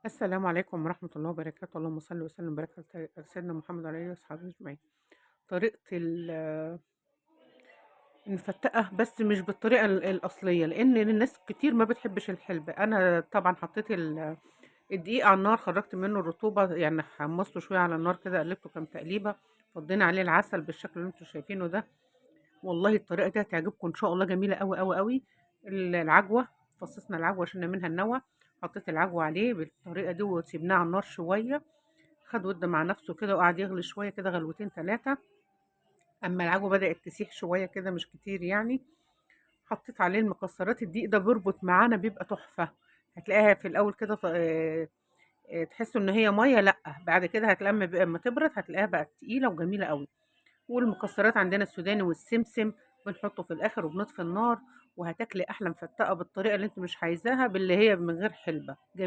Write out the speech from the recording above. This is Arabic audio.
السلام عليكم ورحمة الله وبركاته، اللهم صل وسلم وبارك على سيدنا محمد وعلى آله وصحبه أجمعين. طريقة المفتقة بس مش بالطريقة الأصلية، لإن الناس كتير ما بتحبش الحلبة. أنا طبعًا حطيت الدقيق على النار، خرّجت منه الرطوبة، يعني حمّصته شوية على النار كده، قلّبته كام تقليبة، فضّينا عليه العسل بالشكل اللي أنتم شايفينه ده. والله الطريقة دي هتعجبكم إن شاء الله، جميلة أوي، أوي، أوي. العجوة، فصّصنا العجوة عشان نعملها النَوَّة، حطيت العجوة عليه بالطريقة دي وسِبناه على النار شوية، خد وِدّى مع نفسه كده وقعد يغلي شوية كده غلوتين 3. أمّا العجوة بدأت تسيح شوية كده مش كتير يعني، حطيت عليه المكسرات. الدقيق ده بيربط معانا بيبقى تحفة. هتلاقيها في الأول كده تحسّوا إن هي مَيّة، لأ، بعد كده هتلاقيها أمّا تبرد هتلاقيها بقت تقيلة وجميلة أوي. والمكسرات عندنا السوداني والسمسم بنحطه في الآخر وبنطفي النار، وهتاكلي أحلى مفتقة بالطريقة اللي أنتِ مش عايزاها، باللي هي من غير حلبة.